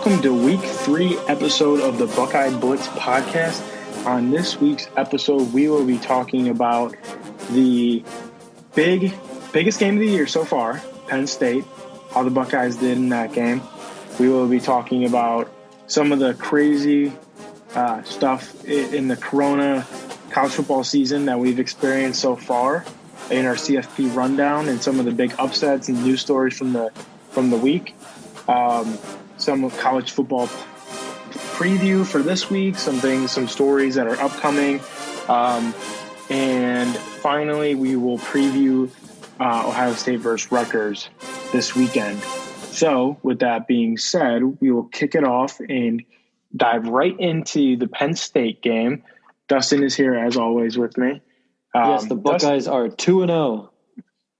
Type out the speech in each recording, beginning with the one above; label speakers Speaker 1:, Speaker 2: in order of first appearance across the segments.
Speaker 1: welcome to week 3 episode of the Buckeye Blitz podcast. On this week's episode, we will be talking about the biggest game of the year so far, Penn State, how the Buckeyes did in that game. We will be talking about some of the crazy stuff in the Corona college football season that we've experienced so far in our CFP rundown, and some of the big upsets and news stories from the week. Some of college football preview for this week, some stories that are upcoming. And finally, we will preview Ohio State versus Rutgers this weekend. So with that being said, we will kick it off and dive right into the Penn State game. Dustin is here as always with me.
Speaker 2: Yes, the Buckeyes are 2-0.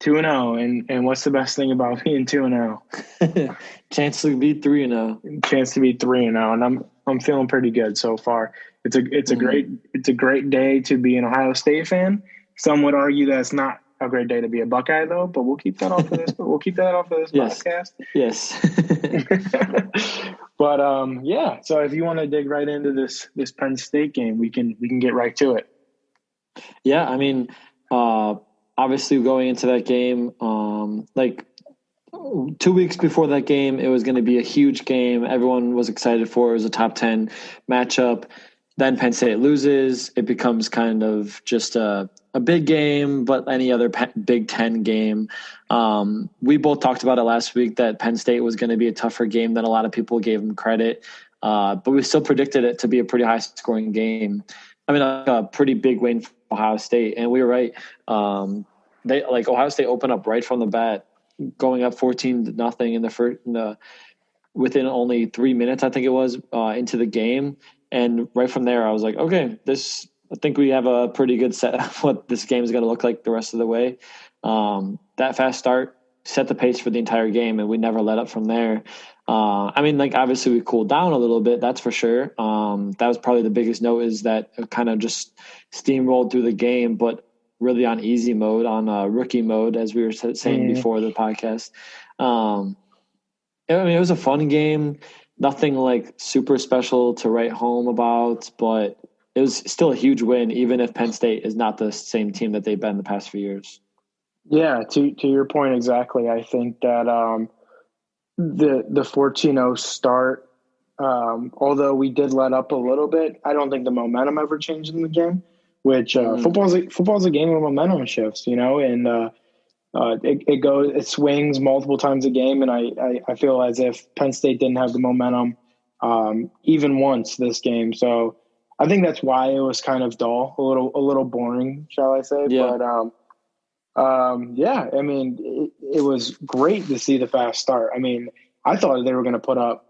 Speaker 1: 2-0, and what's the best thing about being 2-0?
Speaker 2: Chance to be 3-0.
Speaker 1: Chance to be 3-0, and I'm feeling pretty good so far. It's a great day to be an Ohio State fan. Some would argue that it's not a great day to be a Buckeye though, but we'll keep that off of this.
Speaker 2: Yes.
Speaker 1: Podcast.
Speaker 2: Yes.
Speaker 1: But yeah. So if you want to dig right into this Penn State game, we can get right to it.
Speaker 2: Yeah, I mean, obviously going into that game, like 2 weeks before that game, it was going to be a huge game. Everyone was excited for it. It was a top 10 matchup. Then Penn State loses. It becomes kind of just a big game, but any other Big Ten game. We both talked about it last week that Penn State was going to be a tougher game than a lot of people gave them credit. But we still predicted it to be a pretty high-scoring game. I mean, a pretty big win for Ohio State, and we were right. Ohio State opened up right from the bat, going up 14-0 within only 3 minutes, I think it was, into the game. And right from there, I was like, okay, I think we have a pretty good set of what this game is going to look like the rest of the way. That fast start set the pace for the entire game, and we never let up from there. Obviously we cooled down a little bit, that's for sure. That was probably the biggest note, is that it kind of just steamrolled through the game, but really on easy mode, on rookie mode, as we were saying before the podcast. It was a fun game. Nothing like super special to write home about, but it was still a huge win, even if Penn State is not the same team that they've been the past few years.
Speaker 1: Yeah, to your point exactly. I think that the 14-0 start, although we did let up a little bit, I don't think the momentum ever changed in the game. Which football's a game of momentum shifts, and it swings multiple times a game, and I feel as if Penn State didn't have the momentum even once this game. So I think that's why it was kind of dull, a little boring, shall I say?
Speaker 2: Yeah.
Speaker 1: But yeah, I mean, it was great to see the fast start. I mean, I thought they were going to put a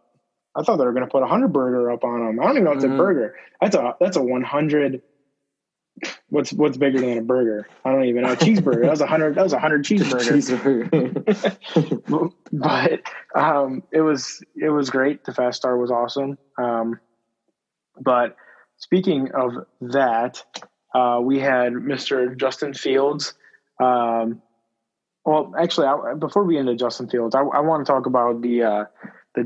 Speaker 1: 100 burger up on them. I don't even know if it's a burger. That's a 100. What's bigger than a burger? I don't even know. A cheeseburger. That was 100 cheeseburger. But it was great. The fast start was awesome. But speaking of that, we had Mr. Justin Fields. Well, actually, before we get into Justin Fields, I want to talk about the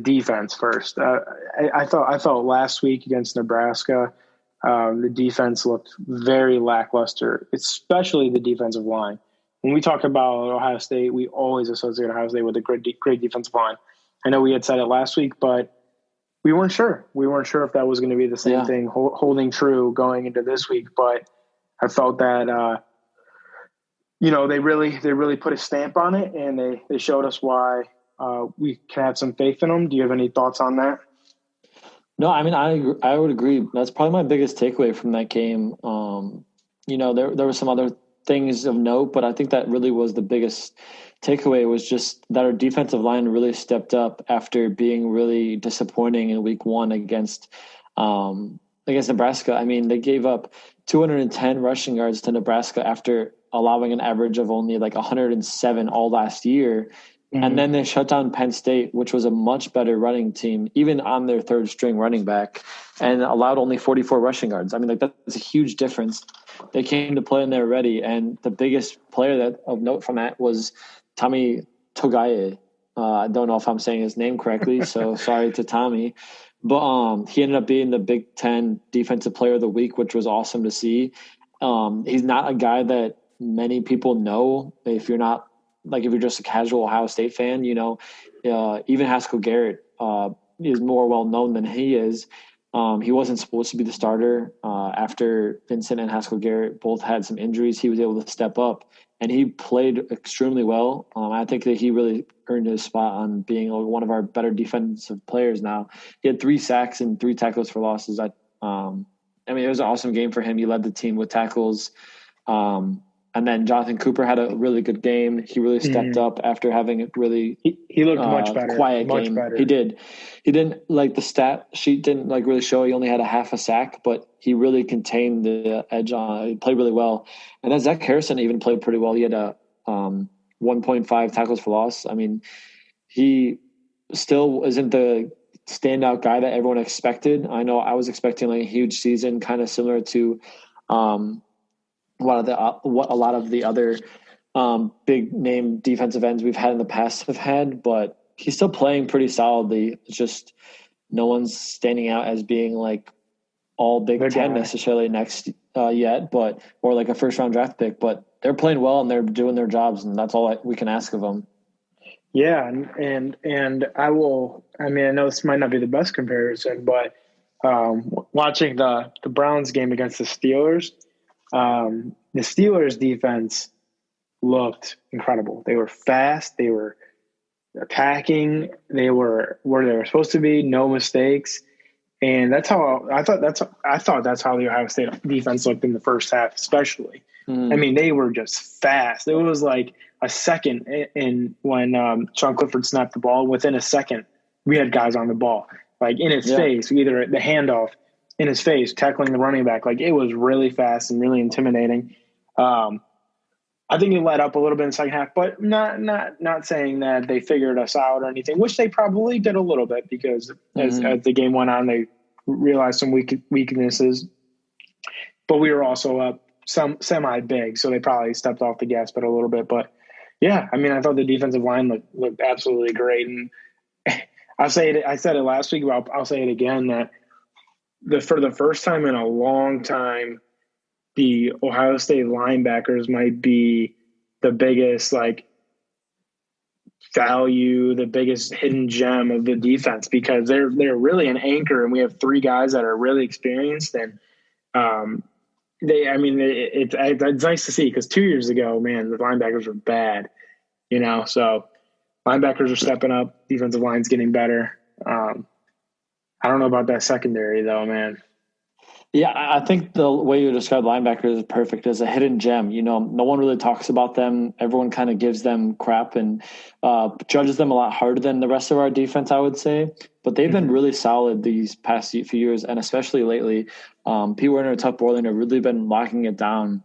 Speaker 1: defense first. I felt last week against Nebraska, the defense looked very lackluster, especially the defensive line. When we talk about Ohio State, we always associate Ohio State with a great defensive line. I know we had said it last week, but we weren't sure. We weren't sure if that was going to be the same thing holding true going into this week. But I felt that they really put a stamp on it, and they showed us why we can have some faith in them. Do you have any thoughts on that?
Speaker 2: No, I mean, I would agree. That's probably my biggest takeaway from that game. There were some other things of note, but I think that really was the biggest takeaway, was just that our defensive line really stepped up after being really disappointing in week 1 against Nebraska. I mean, they gave up 210 rushing yards to Nebraska after allowing an average of only like 107 all last year. Mm-hmm. And then they shut down Penn State, which was a much better running team, even on their third string running back, and allowed only 44 rushing yards. I mean, that's a huge difference. They came to play and they're ready. And the biggest player of note from that was Tommy Togiai. I don't know if I'm saying his name correctly, so sorry to Tommy. But he ended up being the Big Ten Defensive Player of the Week, which was awesome to see. He's not a guy that many people know. If you're not if you're just a casual Ohio State fan, even Haskell Garrett is more well known than he is. He wasn't supposed to be the starter after Vincent and Haskell Garrett both had some injuries. He was able to step up, and he played extremely well. I think that he really earned his spot on being one of our better defensive players now. He had 3 sacks and 3 tackles for losses. It was an awesome game for him. He led the team with tackles. And then Jonathan Cooper had a really good game. He really stepped up after having a really
Speaker 1: he looked much better.
Speaker 2: Quiet
Speaker 1: much
Speaker 2: game.
Speaker 1: Better.
Speaker 2: He did. He didn't the stat sheet didn't really show he only had a half a sack, but he really contained the edge on. He played really well. And then Zach Harrison even played pretty well. He had a 1.5 tackles for loss. I mean, he still isn't the standout guy that everyone expected. I know I was expecting a huge season, kind of similar to what a lot of the other big name defensive ends we've had in the past have had, but he's still playing pretty solidly. It's just no one's standing out as being all Big Ten necessarily next yet, or a first round draft pick, but they're playing well and they're doing their jobs, and that's all we can ask of them.
Speaker 1: Yeah. And I know this might not be the best comparison, but watching the Browns game against the Steelers, the Steelers defense looked incredible. They were fast. They were attacking. They were where they were supposed to be. No mistakes. And I thought that's how the Ohio State defense looked in the first half, especially. I mean, they were just fast. It was like a second when Sean Clifford snapped the ball. Within a second, we had guys on the ball, in his face, either the handoff in his face, tackling the running back. It was really fast and really intimidating. I think it let up a little bit in the second half, but not saying that they figured us out or anything, which they probably did a little bit because as the game went on, they realized some weaknesses. But we were also up some semi-big, so they probably stepped off the gas pedal a little bit. But, yeah, I thought the defensive line looked absolutely great. And I said it last week, but I'll say it again, that for the first time in a long time, the Ohio State linebackers might be the biggest value, the biggest hidden gem of the defense, because they're really an anchor, and we have 3 guys that are really experienced. And it's nice to see, because 2 years ago, man, the linebackers were bad, So linebackers are stepping up, defensive line's getting better. I don't know about that secondary though, man.
Speaker 2: Yeah, I think the way you describe linebackers is perfect, as a hidden gem. No one really talks about them. Everyone kind of gives them crap and judges them a lot harder than the rest of our defense, I would say. But they've been really solid these past few years, and especially lately. Pete Werner and Tuck Borland have really been locking it down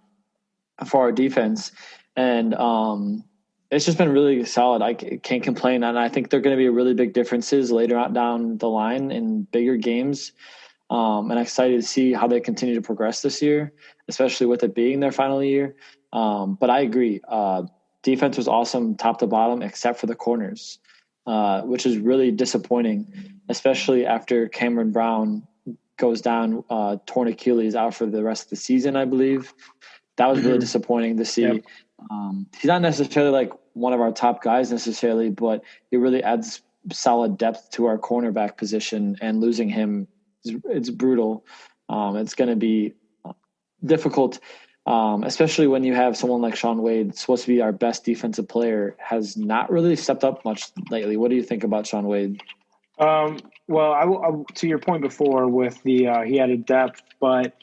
Speaker 2: for our defense. And it's just been really solid. I can't complain. And I think they're going to be really big differences later on down the line in bigger games. And I'm excited to see how they continue to progress this year, especially with it being their final year. But I agree. Defense was awesome top to bottom, except for the corners, which is really disappointing, especially after Cameron Brown goes down, torn Achilles, out for the rest of the season, I believe. That was really disappointing to see. Yep. He's not necessarily one of our top guys necessarily, but it really adds solid depth to our cornerback position, and losing him, it's brutal. It's going to be difficult, especially when you have someone like Shaun Wade, supposed to be our best defensive player, has not really stepped up much lately. What do you think about Shaun Wade?
Speaker 1: Well, I to your point before with the he added depth, but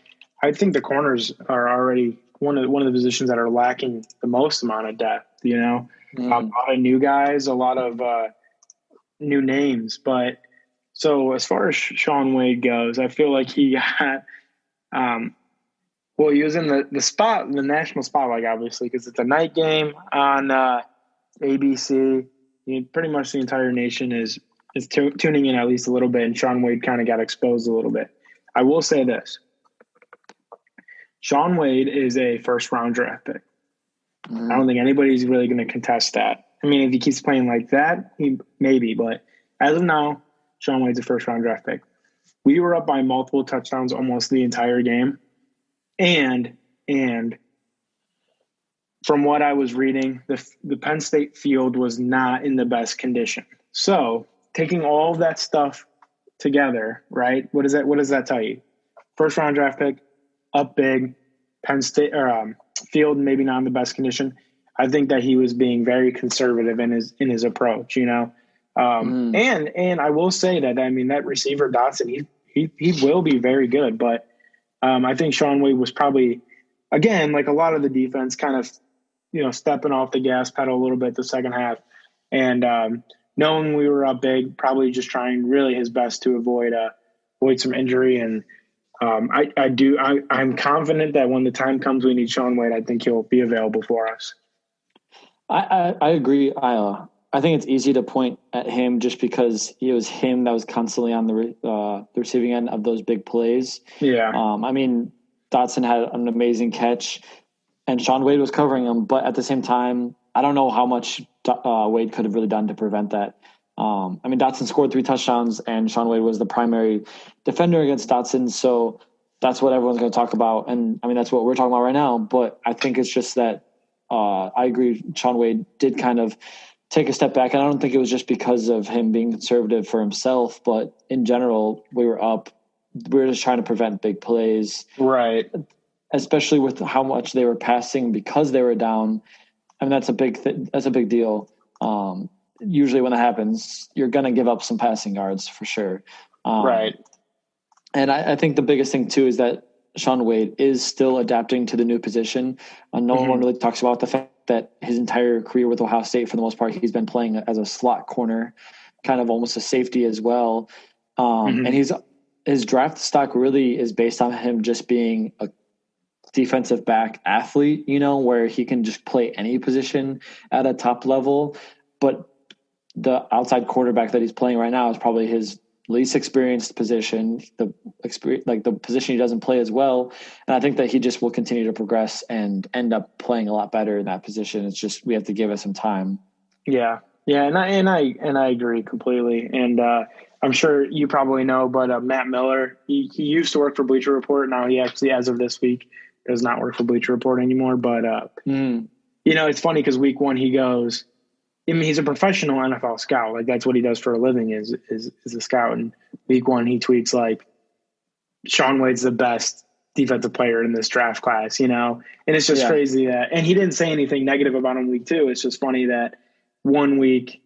Speaker 1: I think the corners are already one of the positions that are lacking the most amount of depth. A lot of new guys, a lot of new names, but. So as far as Shaun Wade goes, I feel like he got he was in the national spotlight, obviously, because it's a night game on ABC. Pretty much the entire nation is tuning in at least a little bit, and Shaun Wade kind of got exposed a little bit. I will say this. Shaun Wade is a first-round draft pick. I don't think anybody's really going to contest that. I mean, if he keeps playing like that, maybe. But as of now, Shaun Wade's a first-round draft pick. We were up by multiple touchdowns almost the entire game. And from what I was reading, the Penn State field was not in the best condition. So taking all of that stuff together, right? What does that tell you? First-round draft pick, up big, Penn State or field maybe not in the best condition. I think that he was being very conservative in his approach, you know. And I will say that, I mean, that receiver Dotson, he will be very good, but I think Shaun Wade was probably, again, like a lot of the defense, kind of, you know, stepping off the gas pedal a little bit the second half, and knowing we were up big, probably just trying really his best to avoid some injury. And I'm confident that when the time comes we need Shaun Wade, I think he'll be available for us.
Speaker 2: I agree. I think it's easy to point at him just because it was him that was constantly on the receiving end of those big plays.
Speaker 1: Yeah.
Speaker 2: I mean, Dotson had an amazing catch, and Shaun Wade was covering him. But at the same time, I don't know how much Wade could have really done to prevent that. I mean, Dotson scored 3 touchdowns, and Shaun Wade was the primary defender against Dotson. So that's what everyone's going to talk about. And, I mean, that's what we're talking about right now. But I think it's just that I agree Shaun Wade did kind of take a step back. And I don't think it was just because of him being conservative for himself, but in general, we were up. We were just trying to prevent big plays.
Speaker 1: Right.
Speaker 2: Especially with how much they were passing because they were down. I mean, that's a big deal. Usually when that happens, you're going to give up some passing yards for sure.
Speaker 1: Right.
Speaker 2: And I think the biggest thing too is that Shaun Wade is still adapting to the new position. No one really talks about the fact that his entire career with Ohio State, for the most part, he's been playing as a slot corner, kind of almost a safety as well. And his draft stock really is based on him just being a defensive back athlete, you know, where he can just play any position at a top level. But the outside quarterback that he's playing right now is probably his least experienced position, the position he doesn't play as well. And I think that he just will continue to progress and end up playing a lot better in that position. It's just, we have to give it some time.
Speaker 1: Yeah. Yeah. And I agree completely. And I'm sure you probably know, but Matt Miller, he used to work for Bleacher Report. Now he actually, as of this week, does not work for Bleacher Report anymore. But, you know, it's funny because week 1 he goes, I mean, he's a professional NFL scout. Like, that's what he does for a living is a scout. And week 1, he tweets like, Shaun Wade's the best defensive player in this draft class, you know? And it's just crazy that, and he didn't say anything negative about him week 2. It's just funny that 1 week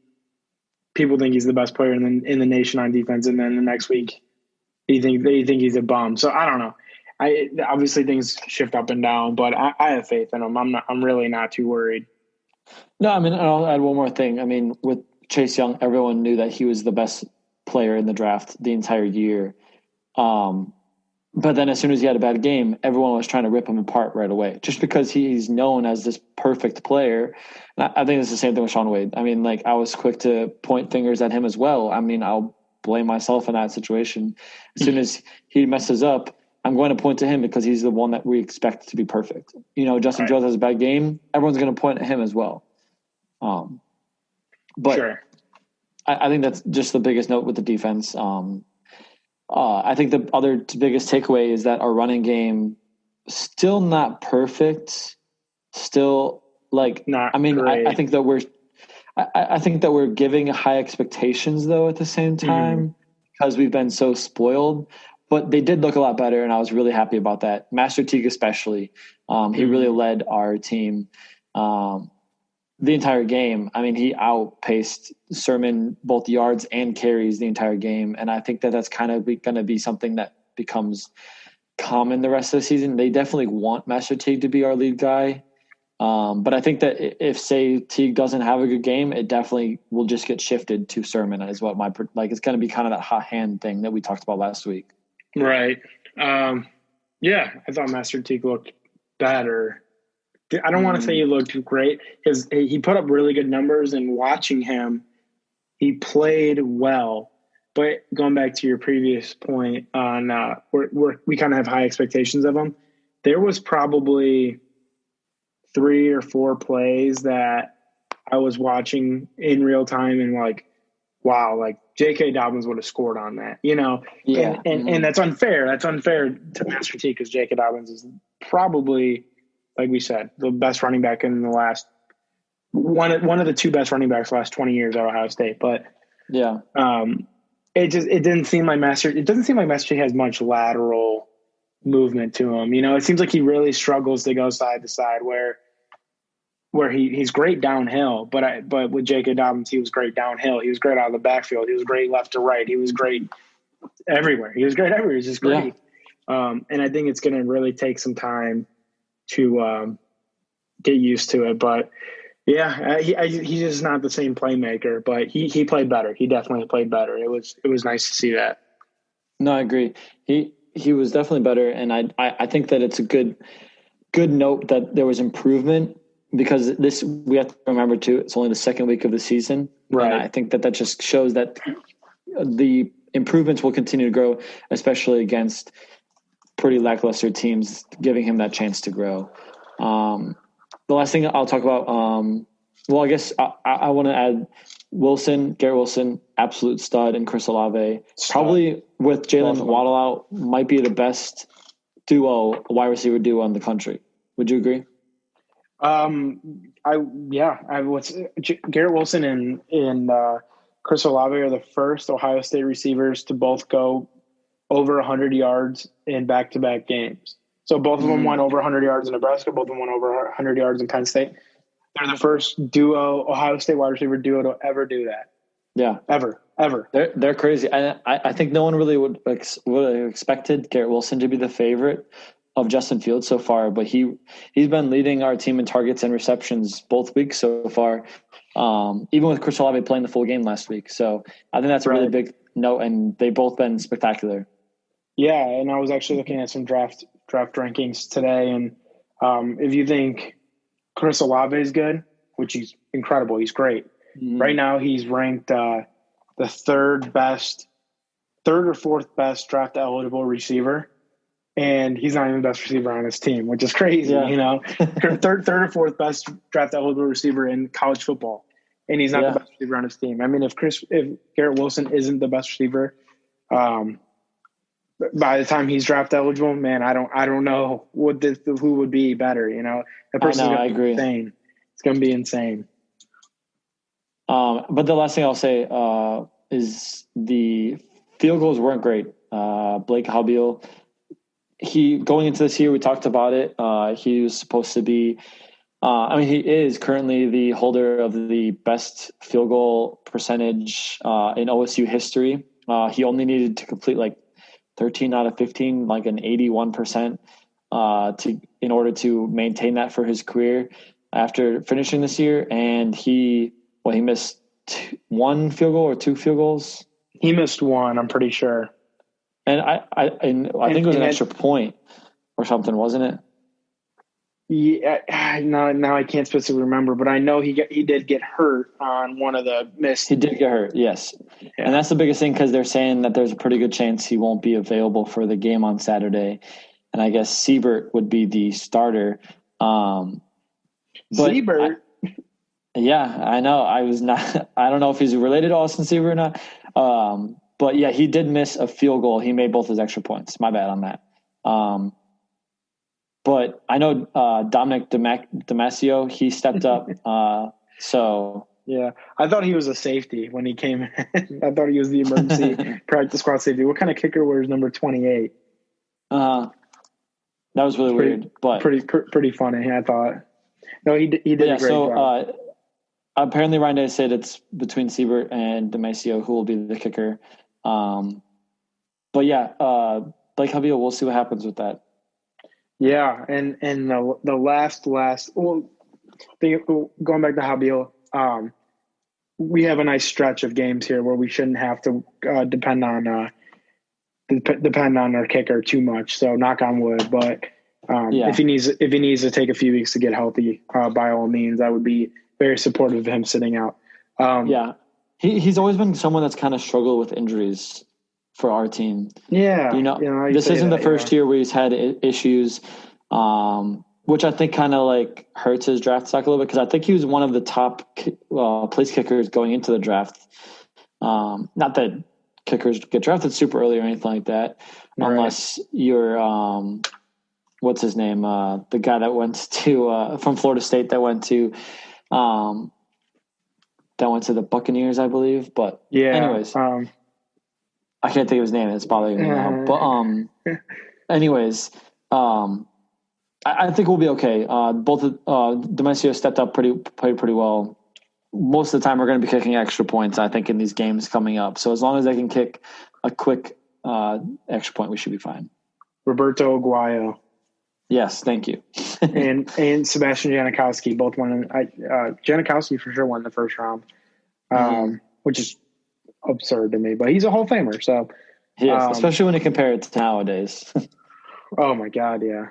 Speaker 1: people think he's the best player in the nation on defense. And then the next week they think he's a bum. So I don't know. Obviously things shift up and down, but I have faith in him. I'm really not too worried.
Speaker 2: No, I mean, I'll add one more thing. I mean, with Chase Young, everyone knew that he was the best player in the draft the entire year. But then as soon as he had a bad game, everyone was trying to rip him apart right away, just because he's known as this perfect player. And I think it's the same thing with Shaun Wade. I mean, like, I was quick to point fingers at him as well. I mean, I'll blame myself in that situation. As soon as he messes up, I'm going to point to him because he's the one that we expect to be perfect. You know, Justin Fields has a bad game. Everyone's going to point at him as well. But sure. I think that's just the biggest note with the defense. I think the other biggest takeaway is that our running game still not perfect. Still, like, not. I mean, I think that we're giving high expectations though at the same time because we've been so spoiled. But they did look a lot better, and I was really happy about that. Master Teague especially, he really led our team the entire game. I mean, he outpaced Sermon both yards and carries the entire game, and I think that that's kind of going to be something that becomes common the rest of the season. They definitely want Master Teague to be our lead guy, but I think that if, say, Teague doesn't have a good game, it definitely will just get shifted to Sermon. Is what it's going to be kind of that hot hand thing that we talked about last week.
Speaker 1: Right. Yeah, I thought Master Teague looked better. I don't want to say he looked great because he put up really good numbers, and watching him, he played well. But going back to your previous point on we kind of have high expectations of him, there was probably 3 or 4 plays that I was watching in real time and like, wow, like J.K. Dobbins would have scored on that,
Speaker 2: Yeah.
Speaker 1: and that's unfair. That's unfair to Master T because J.K. Dobbins is probably, like we said, the best running back in the last one of the two best running backs the last 20 years at Ohio State. But
Speaker 2: Yeah.
Speaker 1: it doesn't seem like Master T has much lateral movement to him. It seems like he really struggles to go side to side where he's great downhill, but with J.K. Dobbins, he was great downhill. He was great out of the backfield. He was great left to right. He was great everywhere. He was just great. Yeah. And I think it's going to really take some time to get used to it. But yeah, he's just not the same playmaker. But he played better. He definitely played better. It was nice to see that.
Speaker 2: No, I agree. He was definitely better, and I think that it's a good note that there was improvement. Because we have to remember too, it's only the second week of the season.
Speaker 1: Right.
Speaker 2: And I think that just shows that the improvements will continue to grow, especially against pretty lackluster teams, giving him that chance to grow. The last thing I'll talk about, I guess I want to add Garrett Wilson, absolute stud, and Chris Olave. Probably with Jalen Waddle out, might be the best wide receiver duo in the country. Would you agree?
Speaker 1: Garrett Wilson and Chris Olave are the first Ohio State receivers to both go over 100 yards in back-to-back games. So both of them went over 100 yards in Nebraska. Both of them went over 100 yards in Penn State. They're the first Ohio State wide receiver duo to ever do that.
Speaker 2: Yeah,
Speaker 1: ever.
Speaker 2: They're crazy. I think no one really would have expected Garrett Wilson to be the favorite of Justin Fields so far, but he's been leading our team in targets and receptions both weeks so far, even with Chris Olave playing the full game last week. So I think that's a really big note, and they've both been spectacular.
Speaker 1: Yeah, and I was actually looking at some draft rankings today, and if you think Chris Olave is good, which he's incredible, he's great. Mm-hmm. Right now he's ranked the third or fourth best draft eligible receiver. And he's not even the best receiver on his team, which is crazy, third or fourth best draft eligible receiver in college football. And he's not the best receiver on his team. I mean, if Garrett Wilson isn't the best receiver, by the time he's draft eligible, man, I don't know who would be better, That person's going to be insane. It's going to be insane.
Speaker 2: But the last thing I'll say is the field goals weren't great. Blake Haubeil, going into this year, we talked about it. He was supposed to be, he is currently the holder of the best field goal percentage in OSU history. He only needed to complete like 13 out of 15, like an 81%, in order to maintain that for his career after finishing this year. And he missed one field goal or two field goals.
Speaker 1: He missed one, I'm pretty sure.
Speaker 2: And I think it was an extra point or something, wasn't it?
Speaker 1: Yeah, now I can't specifically remember, but I know he did get hurt on one of the missed.
Speaker 2: He did get hurt, yes. Yeah. And that's the biggest thing because they're saying that there's a pretty good chance he won't be available for the game on Saturday. And I guess Siebert would be the starter.
Speaker 1: Siebert?
Speaker 2: Yeah, I know. I don't know if he's related to Austin Siebert or not. But yeah, he did miss a field goal. He made both his extra points. My bad on that. But I know Dominic Damasio, he stepped up. So
Speaker 1: yeah, I thought he was a safety when he came in. I thought he was the emergency practice squad safety. What kind of kicker wears number 28?
Speaker 2: That was really weird, but
Speaker 1: pretty funny. I thought. No, he did a great job.
Speaker 2: Apparently, Ryan Day said it's between Siebert and Damasio who will be the kicker. But yeah, Blake Haubeil, we'll see what happens with that.
Speaker 1: Yeah, and the last going back to Haubeil, we have a nice stretch of games here where we shouldn't have to depend on our kicker too much. So knock on wood, but if he needs to take a few weeks to get healthy, by all means, I would be very supportive of him sitting out.
Speaker 2: He's always been someone that's kind of struggled with injuries for our team.
Speaker 1: Yeah.
Speaker 2: This isn't the first year where he's had issues. which I think kind of like hurts his draft stock a little bit because I think he was one of the top place kickers going into the draft. Not that kickers get drafted super early or anything like that, unless you're what's his name? The guy that went to from Florida State that went to the Buccaneers, I believe. But anyways, I can't think of his name. It's bothering me now. But anyways, I think we'll be okay. Both Demencio stepped up played pretty well. Most of the time, we're going to be kicking extra points, I think, in these games coming up. So as long as they can kick a quick extra point, we should be fine.
Speaker 1: Roberto Aguayo.
Speaker 2: Yes, thank you.
Speaker 1: and Sebastian Janikowski both won. Janikowski for sure won the first round, which is absurd to me. But he's a Hall of Famer, so
Speaker 2: he is, especially when you compare it to nowadays.
Speaker 1: Oh my God, yeah.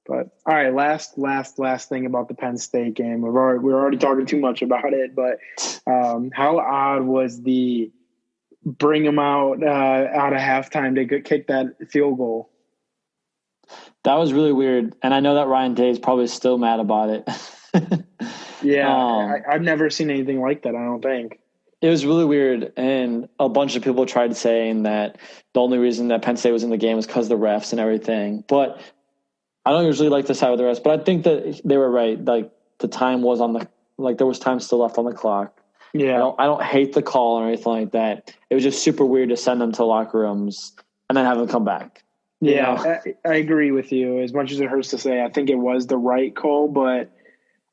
Speaker 1: But all right, last thing about the Penn State game. We're already talking too much about it, but how odd was the bring them out of halftime to kick that field goal?
Speaker 2: That was really weird, and I know that Ryan Day is probably still mad about it.
Speaker 1: Yeah, I've never seen anything like that. I don't think.
Speaker 2: It was really weird, and a bunch of people tried saying that the only reason that Penn State was in the game was because of the refs and everything, but I don't usually like to side with the refs, but I think that they were right. Like the time was there was time still left on the clock.
Speaker 1: Yeah.
Speaker 2: I don't hate the call or anything like that. It was just super weird to send them to locker rooms and then have them come back.
Speaker 1: Yeah, I agree with you. As much as it hurts to say, I think it was the right call, but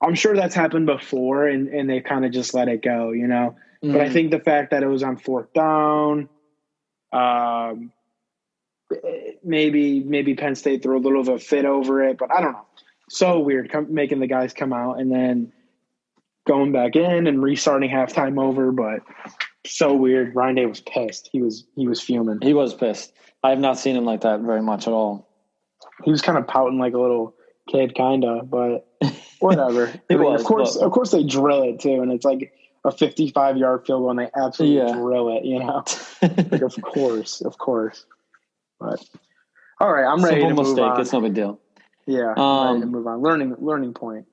Speaker 1: I'm sure that's happened before and they kind of just let it go, you know? Mm-hmm. But I think the fact that it was on fourth down, maybe Penn State threw a little of a fit over it, but I don't know. So weird making the guys come out and then going back in and restarting halftime over, but so weird. Ryan Day was pissed. He was fuming.
Speaker 2: He was pissed. I have not seen him like that very much at all.
Speaker 1: He was kind of pouting like a little kid, but whatever. Of course they drill it too, and it's like a 55-yard field goal, and they absolutely drill it. You know, like of course. But all right, I'm ready to move on.
Speaker 2: It's no big deal.
Speaker 1: Yeah, I'm ready to move on. Learning point.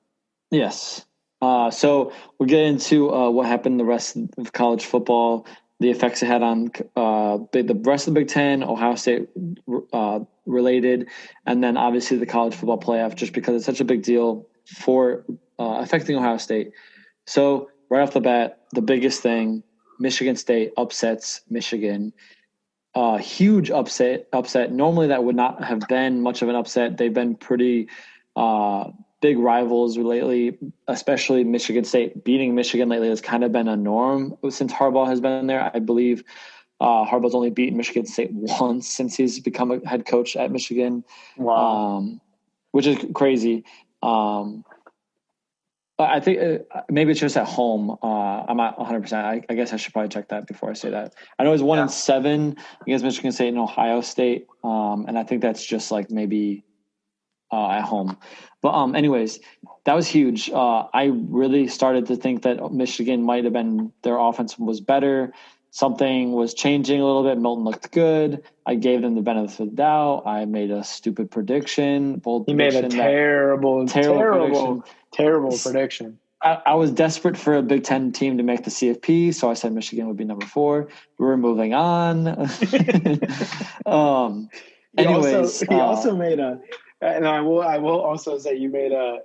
Speaker 2: Yes. So we'll get into what happened the rest of college football, the effects it had on the rest of the Big Ten, Ohio State related, and then obviously the college football playoff, just because it's such a big deal for affecting Ohio State. So right off the bat, the biggest thing, Michigan State upsets Michigan. Huge upset. Normally that would not have been much of an upset. They've been pretty big rivals lately, especially Michigan State. Beating Michigan lately has kind of been a norm since Harbaugh has been there. I believe Harbaugh's only beaten Michigan State once since he's become a head coach at Michigan.
Speaker 1: Wow.
Speaker 2: Which is crazy. I think maybe it's just at home. I'm not 100%. I guess I should probably check that before I say that. I know it's 1-7 against Michigan State and Ohio State, and I think that's just like maybe at home. But anyways, that was huge. I really started to think that Michigan might have been their offense was better. Something was changing a little bit. Milton looked good. I gave them the benefit of the doubt. I made a stupid prediction.
Speaker 1: He made a terrible prediction.
Speaker 2: I was desperate for a Big Ten team to make the CFP, so I said Michigan would be number 4. We're moving on. Anyways,
Speaker 1: he also made and I will also say you made a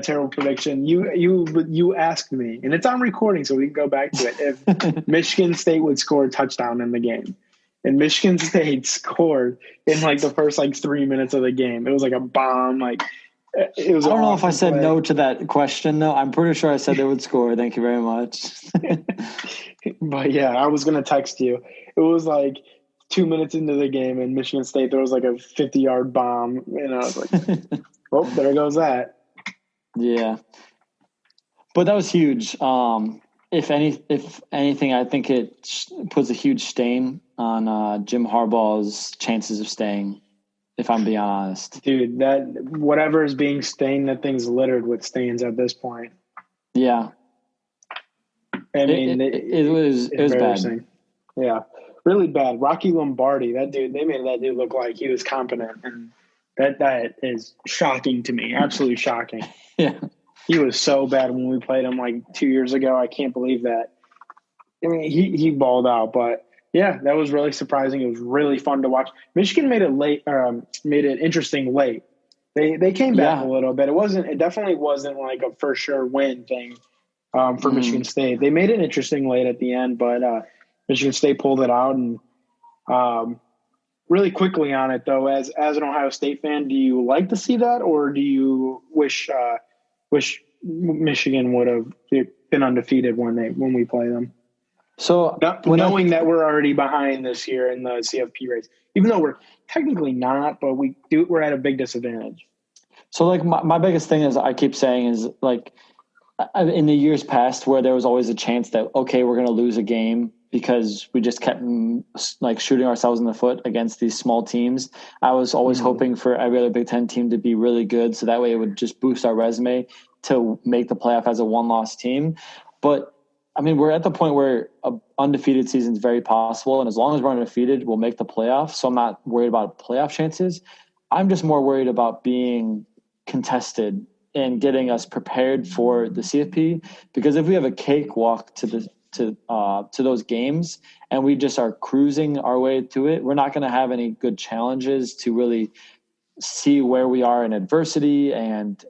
Speaker 1: terrible prediction. You asked me, and it's on recording, so we can go back to it. If Michigan State would score a touchdown in the game, and Michigan State scored in like the first 3 minutes of the game, it was like a bomb. It was.
Speaker 2: I don't know if I said no to that question though. I'm pretty sure I said they would score. Thank you very much.
Speaker 1: But yeah, I was gonna text you. It was like 2 minutes into the game, and Michigan State there was like a 50-yard bomb, and I was like, "Oh, there goes that."
Speaker 2: Yeah, but that was huge. If anything, I think it puts a huge stain on Jim Harbaugh's chances of staying. If I'm being honest,
Speaker 1: dude, that whatever is being stained, that thing's littered with stains at this point.
Speaker 2: Yeah,
Speaker 1: I mean,
Speaker 2: it was bad.
Speaker 1: Yeah, really bad. Rocky Lombardi, that dude, they made that dude look like he was competent, and That is shocking to me. Absolutely shocking.
Speaker 2: Yeah.
Speaker 1: He was so bad when we played him like 2 years ago. I can't believe that. I mean, he balled out, but yeah, that was really surprising. It was really fun to watch. Michigan made it late, made it interesting late. They came back a
Speaker 2: Yeah.
Speaker 1: little bit. It definitely wasn't like a for sure win thing for Michigan
Speaker 2: Mm.
Speaker 1: State. They made it interesting late at the end, but Michigan State pulled it out. And really quickly on it though, as an Ohio State fan, do you like to see that, or do you wish Michigan would have been undefeated when we play them?
Speaker 2: So
Speaker 1: Knowing that we're already behind this year in the CFP race, even though we're technically not, but we're at a big disadvantage.
Speaker 2: So like my biggest thing is I keep saying is like in the years past where there was always a chance that, okay, we're going to lose a game because we just kept like shooting ourselves in the foot against these small teams. I was always hoping for every other Big Ten team to be really good. So that way it would just boost our resume to make the playoff as a one-loss team. But I mean, we're at the point where an undefeated season is very possible. And as long as we're undefeated, we'll make the playoff. So I'm not worried about playoff chances. I'm just more worried about being contested and getting us prepared for the CFP. Because if we have a cakewalk to those games and we just are cruising our way to it, we're not going to have any good challenges to really see where we are in adversity and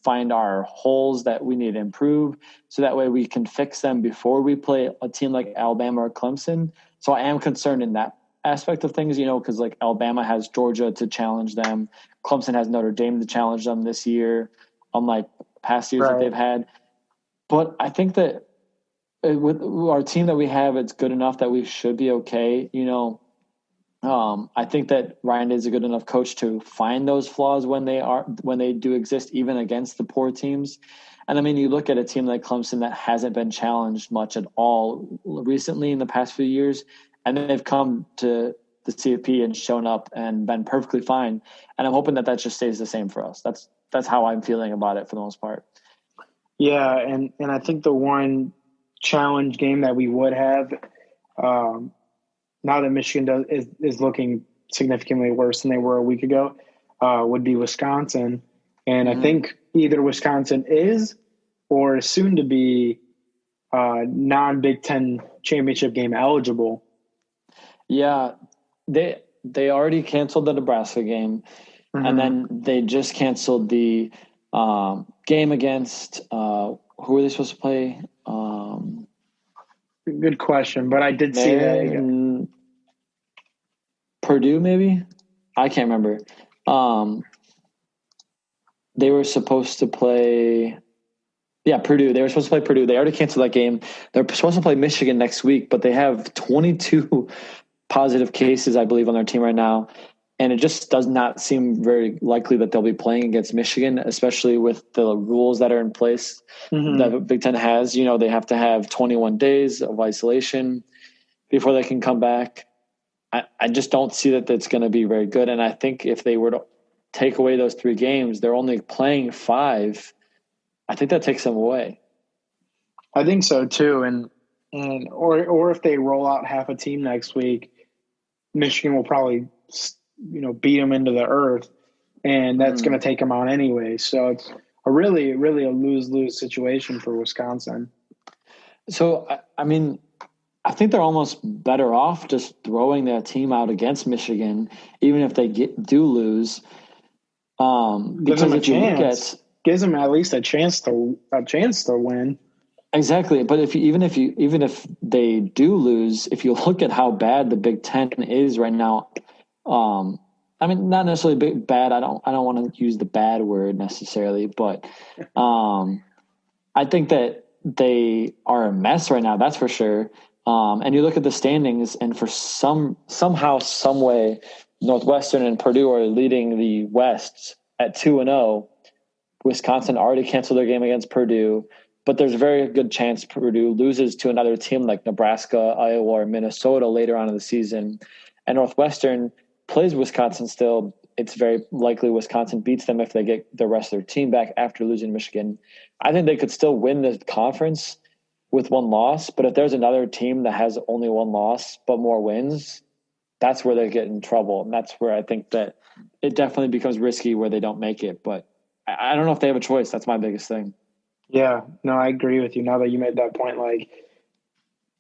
Speaker 2: find our holes that we need to improve, so that way we can fix them before we play a team like Alabama or Clemson. So I am concerned in that aspect of things, because like Alabama has Georgia to challenge them. Clemson has Notre Dame to challenge them this year, unlike past years that they've had. But I think that with our team that we have, it's good enough that we should be okay. I think that Ryan is a good enough coach to find those flaws when they do exist, even against the poor teams. And I mean, you look at a team like Clemson that hasn't been challenged much at all recently in the past few years, and they've come to the CFP and shown up and been perfectly fine. And I'm hoping that just stays the same for us. That's how I'm feeling about it for the most part.
Speaker 1: Yeah, and I think the one challenge game that we would have, now that Michigan is looking significantly worse than they were a week ago, would be Wisconsin. And I think either Wisconsin is or is soon to be non-Big Ten championship game eligible.
Speaker 2: Yeah, they already canceled the Nebraska game, and then they just canceled the game against who were they supposed to play?
Speaker 1: Good question, but I did see that.
Speaker 2: Purdue, maybe? I can't remember. They were supposed to play Purdue. They were supposed to play Purdue. They already canceled that game. They're supposed to play Michigan next week, but they have 22 positive cases, I believe, on their team right now. And it just does not seem very likely that they'll be playing against Michigan, especially with the rules that are in place that Big Ten has. They have to have 21 days of isolation before they can come back. I just don't see that that's going to be very good. And I think if they were to take away those 3 games, they're only playing 5. I think that takes them away.
Speaker 1: I think so too. And or if they roll out half a team next week, Michigan will probably beat them into the earth, and that's going to take them out anyway. So it's a really a lose-lose situation for Wisconsin.
Speaker 2: So I mean, I think they're almost better off just throwing their team out against Michigan, even if they do lose.
Speaker 1: Gives them a chance. Gives them at least a chance to win.
Speaker 2: Exactly, but even if they do lose, if you look at how bad the Big Ten is right now, I mean, not necessarily bad. I don't want to use the bad word necessarily, but I think that they are a mess right now. That's for sure. And you look at the standings, and for somehow, some way, Northwestern and Purdue are leading the West at 2-0. Wisconsin already canceled their game against Purdue, but there's a very good chance Purdue loses to another team like Nebraska, Iowa, or Minnesota later on in the season. And Northwestern plays Wisconsin still. It's very likely Wisconsin beats them if they get the rest of their team back after losing Michigan. I think they could still win the conference with 1 loss, but if there's another team that has only 1 loss but more wins, that's where they get in trouble. And that's where I think that it definitely becomes risky where they don't make it. But I don't know if they have a choice. That's my biggest thing.
Speaker 1: Yeah, no, I agree with you. Now that you made that point, like,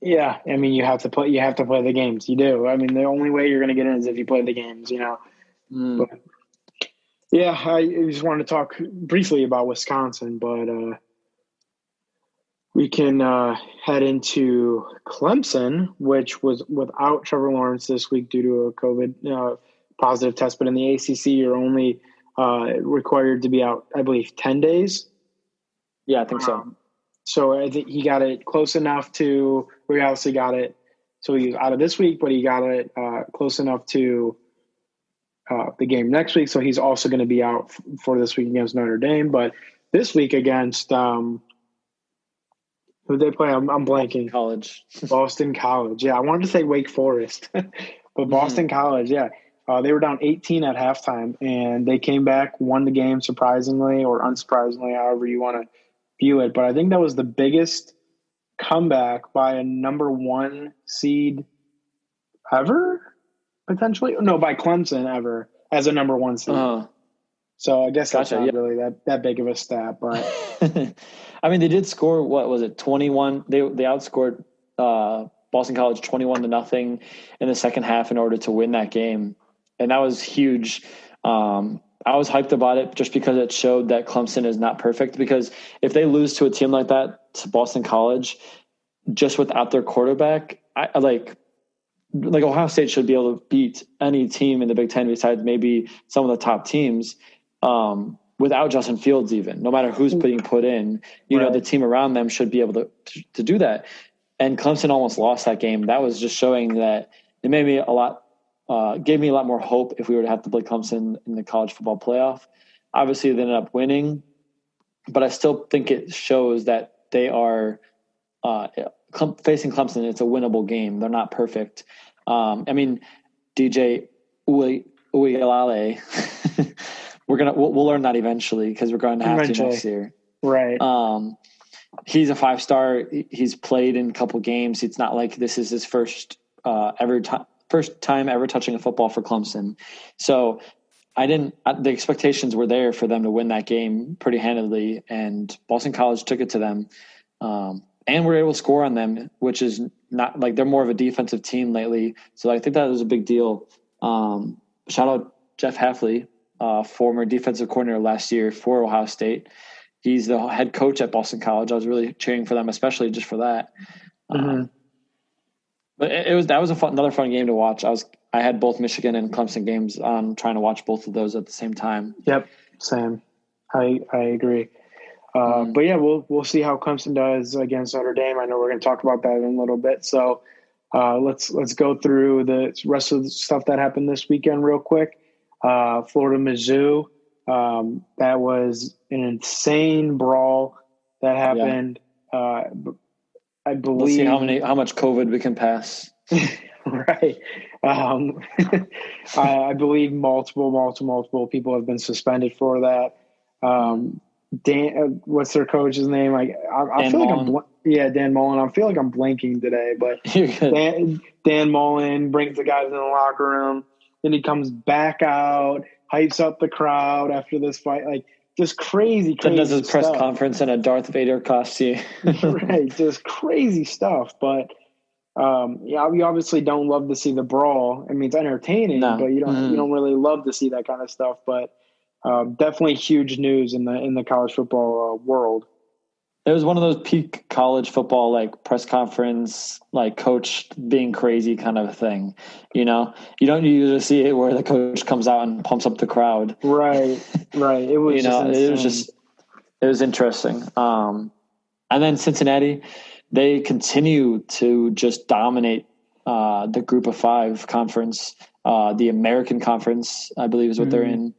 Speaker 1: yeah, I mean, you have to play the games. You do. I mean, the only way you're going to get in is if you play the games, But yeah, I just wanted to talk briefly about Wisconsin, but we can head into Clemson, which was without Trevor Lawrence this week due to a COVID positive test. But in the ACC, you're only required to be out, I believe, 10 days.
Speaker 2: Yeah, I think so.
Speaker 1: So I think he got it close enough to – we obviously got it. So he was out of this week, but he got it close enough to the game next week. So he's also going to be out for this week against Notre Dame. But this week against who they play? I'm blanking.
Speaker 2: College.
Speaker 1: Boston College. Yeah, I wanted to say Wake Forest. But Boston College, yeah. They were down 18 at halftime, and they came back, won the game surprisingly or unsurprisingly, however you want to view it. But I think that was the biggest comeback by a number one seed ever, potentially. No, by Clemson ever as a number one seed. So I guess that's not really that big of a stat. But
Speaker 2: I mean, they did score, what was it, 21? They outscored Boston College 21-0 in the second half in order to win that game. And that was huge. I was hyped about it just because it showed that Clemson is not perfect. Because if they lose to a team like that, to Boston College, just without their quarterback, I like Ohio State should be able to beat any team in the Big Ten besides maybe some of the top teams without Justin Fields even. No matter who's being put in, you know, the team around them should be able to do that. And Clemson almost lost that game. That was just showing that it made me gave me a lot more hope if we were to have to play Clemson in the college football playoff. Obviously, they ended up winning, but I still think it shows that they are facing Clemson. It's a winnable game. They're not perfect. I mean, DJ Uigalale, we'll learn that eventually because we're going to have to next year.
Speaker 1: Right.
Speaker 2: He's a 5-star. He's played in a couple games. It's not like this is his first time ever touching a football for Clemson. So the expectations were there for them to win that game pretty handedly, and Boston College took it to them. And were able to score on them, which is not like they're more of a defensive team lately. So I think that was a big deal. Shout out Jeff Hafley, former defensive coordinator last year for Ohio State. He's the head coach at Boston College. I was really cheering for them, especially just for that. But that was another fun game to watch. I had both Michigan and Clemson games on, trying to watch both of those at the same time.
Speaker 1: Yep, same. I agree. But yeah, we'll see how Clemson does against Notre Dame. I know we're going to talk about that in a little bit. So let's go through the rest of the stuff that happened this weekend real quick. Florida Mizzou. That was an insane brawl that happened. Yeah. I believe.
Speaker 2: We'll see how much COVID we can pass.
Speaker 1: Right. I believe multiple people have been suspended for that. Dan, what's their coach's name? I feel Mullen. Like Dan Mullen. I feel like I'm blanking today, but Dan Mullen brings the guys in the locker room, then he comes back out, hypes up the crowd after this fight, like just crazy
Speaker 2: then does his press conference in a Darth Vader costume.
Speaker 1: Right, just crazy stuff. But we obviously don't love to see the brawl. I mean, it's entertaining, but you don't really love to see that kind of stuff. But definitely huge news in the college football world.
Speaker 2: It was one of those peak college football, like press conference, like coach being crazy kind of a thing. You know, you don't usually see it where the coach comes out and pumps up the crowd.
Speaker 1: Right. It was,
Speaker 2: it was interesting. And then Cincinnati, they continue to just dominate the Group of Five conference, the American Conference, I believe is what they're in.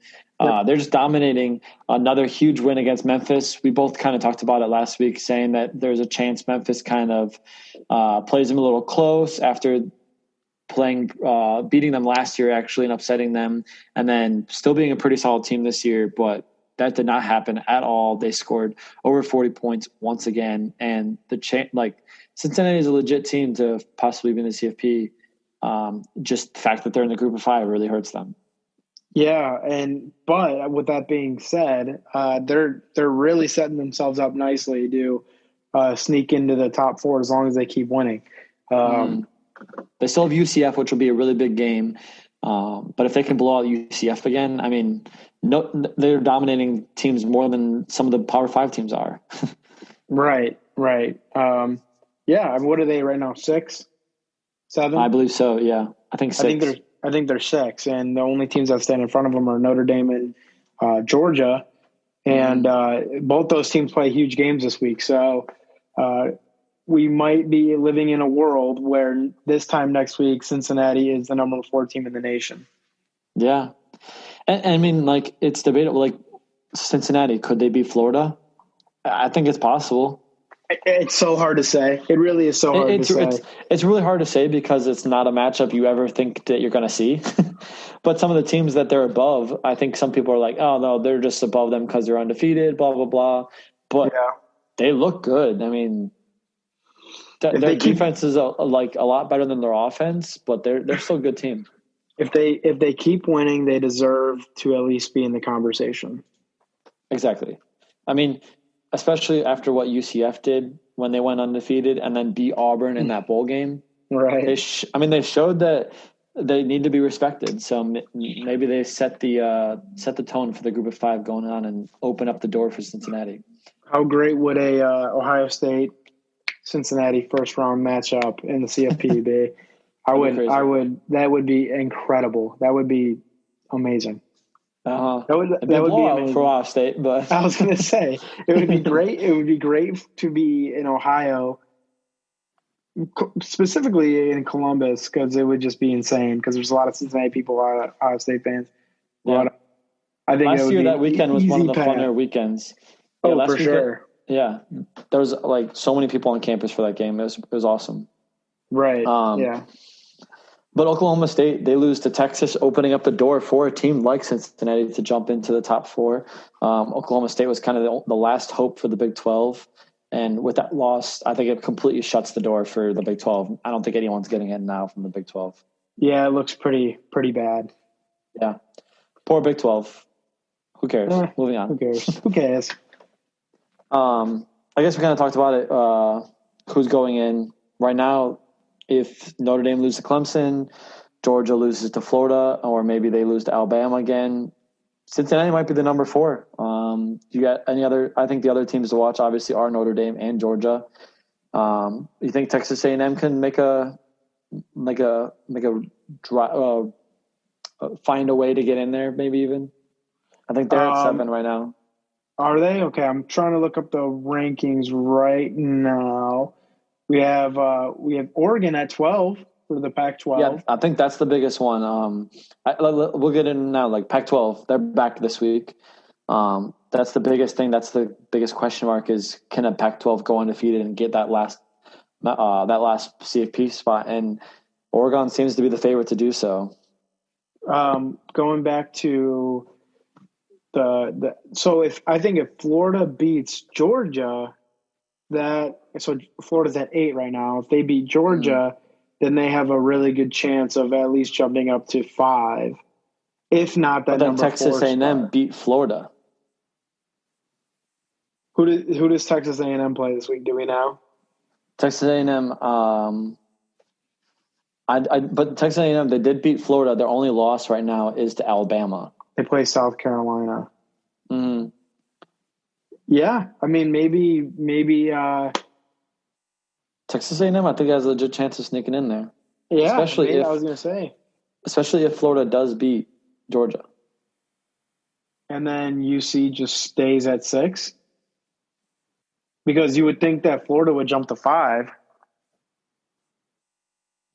Speaker 2: They're just dominating. Another huge win against Memphis. We both kind of talked about it last week, saying that there's a chance Memphis kind of plays them a little close after beating them last year actually and upsetting them, and then still being a pretty solid team this year. But that did not happen at all. They scored over 40 points once again, and Cincinnati is a legit team to possibly be in the CFP. Just the fact that they're in the group of 5 really hurts them.
Speaker 1: Yeah, but with that being said, they're really setting themselves up nicely to sneak into the top 4 as long as they keep winning.
Speaker 2: They still have UCF, which will be a really big game. But if they can blow out UCF again, I mean, they're dominating teams more than some of the Power 5 teams are.
Speaker 1: Right. Yeah, I mean, what are they right now? 6, 7?
Speaker 2: I believe so. Yeah, I think 6.
Speaker 1: I think they're 6, and the only teams that stand in front of them are Notre Dame and Georgia, and both those teams play huge games this week. So we might be living in a world where this time next week, Cincinnati is the number 4 team in the nation.
Speaker 2: Yeah, and I mean, like, it's debatable. Like, Cincinnati, could they beat Florida? I think it's possible.
Speaker 1: It's so hard to say. It really is so hard to say.
Speaker 2: It's really hard to say because it's not a matchup you ever think that you're going to see. But some of the teams that they're above, I think some people are like, oh, no, they're just above them because they're undefeated, blah, blah, blah. But they look good. I mean, their defense is like a lot better than their offense, but they're still a good team.
Speaker 1: If they keep winning, they deserve to at least be in the conversation.
Speaker 2: Exactly. I mean, especially after what UCF did when they went undefeated and then beat Auburn in that bowl game.
Speaker 1: Right.
Speaker 2: They showed that they need to be respected. So maybe they set the tone for the group of 5 going on and open up the door for Cincinnati.
Speaker 1: How great would a Ohio State Cincinnati first round matchup in the CFP be? I would. That would be incredible. That would be amazing.
Speaker 2: That would be amazing for Ohio State, but
Speaker 1: I was going to say it would be great. It would be great to be in Ohio, specifically in Columbus, because it would just be insane. Because there's a lot of Cincinnati people, Ohio State fans.
Speaker 2: Yeah.
Speaker 1: I think
Speaker 2: last year that weekend was one of the funner weekends.
Speaker 1: Yeah, for sure.
Speaker 2: Yeah, there was like so many people on campus for that game. It was awesome.
Speaker 1: Right. Yeah.
Speaker 2: But Oklahoma State, they lose to Texas, opening up the door for a team like Cincinnati to jump into the top 4. Oklahoma State was kind of the last hope for the Big 12. And with that loss, I think it completely shuts the door for the Big 12. I don't think anyone's getting in now from the Big 12.
Speaker 1: Yeah, it looks pretty bad.
Speaker 2: Yeah. Poor Big 12. Who cares? Moving on.
Speaker 1: Who cares?
Speaker 2: I guess we kind of talked about it. Who's going in right now? If Notre Dame loses to Clemson, Georgia loses to Florida, or maybe they lose to Alabama again, Cincinnati might be the number 4. You got any other? I think the other teams to watch obviously are Notre Dame and Georgia. You think Texas A&M can find a way to get in there? Maybe even. I think they're at 7 right now.
Speaker 1: Are they? Okay, I'm trying to look up the rankings right now. We have Oregon at 12 for the Pac-12.
Speaker 2: Yeah, I think that's the biggest one. We'll get in now. Like Pac-12, they're back this week. That's the biggest thing. That's the biggest question mark is can a Pac-12 go undefeated and get that last CFP spot? And Oregon seems to be the favorite to do so.
Speaker 1: Going back to so if Florida beats Georgia, so Florida's at 8 right now. If they beat Georgia, then they have a really good chance of at least jumping up to 5. If not, that number 4
Speaker 2: Texas A&M beat Florida.
Speaker 1: Who does Texas A&M play this week? Do we know?
Speaker 2: Texas A&M. But Texas A&M, they did beat Florida. Their only loss right now is to Alabama.
Speaker 1: They play South Carolina.
Speaker 2: Mm-hmm.
Speaker 1: Yeah, I mean maybe.
Speaker 2: Texas A&M, I think has a legit chance of sneaking in there.
Speaker 1: Yeah, I was going to say.
Speaker 2: Especially if Florida does beat Georgia.
Speaker 1: And then UC just stays at 6? Because you would think that Florida would jump to 5.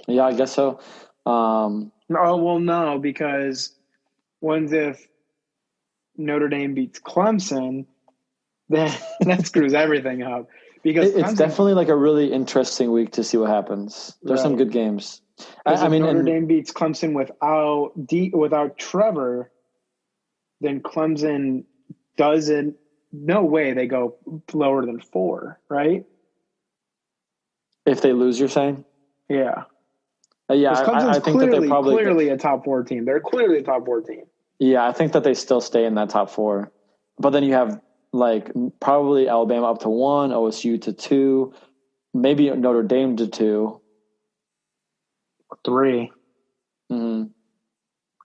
Speaker 2: Yeah, I guess so.
Speaker 1: No, because if Notre Dame beats Clemson, then that screws everything up. Because
Speaker 2: it's definitely like a really interesting week to see what happens. There's some good games.
Speaker 1: Notre Dame beats Clemson without Trevor, then Clemson doesn't. No way they go lower than 4, right?
Speaker 2: If they lose, you're saying?
Speaker 1: Yeah.
Speaker 2: Yeah,
Speaker 1: Because Clemson's
Speaker 2: I think that they probably
Speaker 1: clearly a top 4 team. They're clearly a top 4 team.
Speaker 2: Yeah, I think that they still stay in that top 4. But then you have like probably Alabama up to 1, OSU to 2, maybe Notre Dame to 2.
Speaker 1: 3.
Speaker 2: Mm-hmm.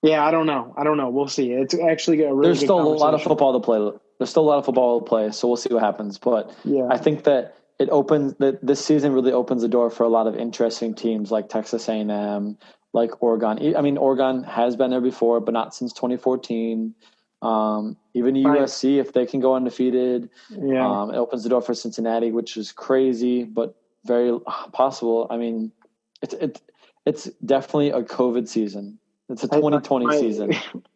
Speaker 1: Yeah, I don't know. We'll see. It's actually a really
Speaker 2: There's
Speaker 1: good
Speaker 2: still a lot of
Speaker 1: conversation.
Speaker 2: football to play. There's still a lot of football to play, so we'll see what happens. But
Speaker 1: Yeah.
Speaker 2: I think that this season really opens the door for a lot of interesting teams like Texas A&M, like Oregon. I mean, Oregon has been there before, but not since 2014. Even USC, if they can go undefeated, it opens the door for Cincinnati, which is crazy, but very possible. I mean, it's definitely a COVID season. It's a 2020 season.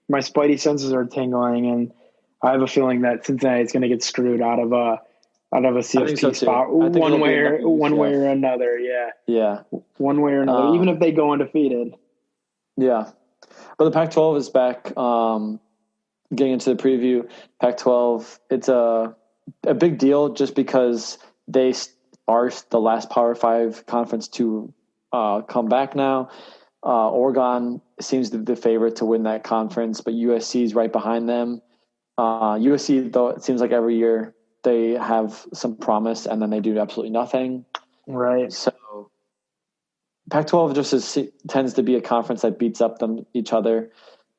Speaker 1: My spidey senses are tingling, and I have a feeling that Cincinnati is going to get screwed out of a CFP spot one way or another. Yeah.
Speaker 2: Yeah.
Speaker 1: One way or another, even if they go undefeated.
Speaker 2: Yeah. But the Pac-12 is back. Getting into the preview, Pac-12, it's a big deal just because they are the last Power 5 conference to come back now. Oregon seems to be the favorite to win that conference, but USC is right behind them. USC, though, it seems like every year they have some promise and then they do absolutely nothing.
Speaker 1: Right.
Speaker 2: So Pac-12 just tends to be a conference that beats up each other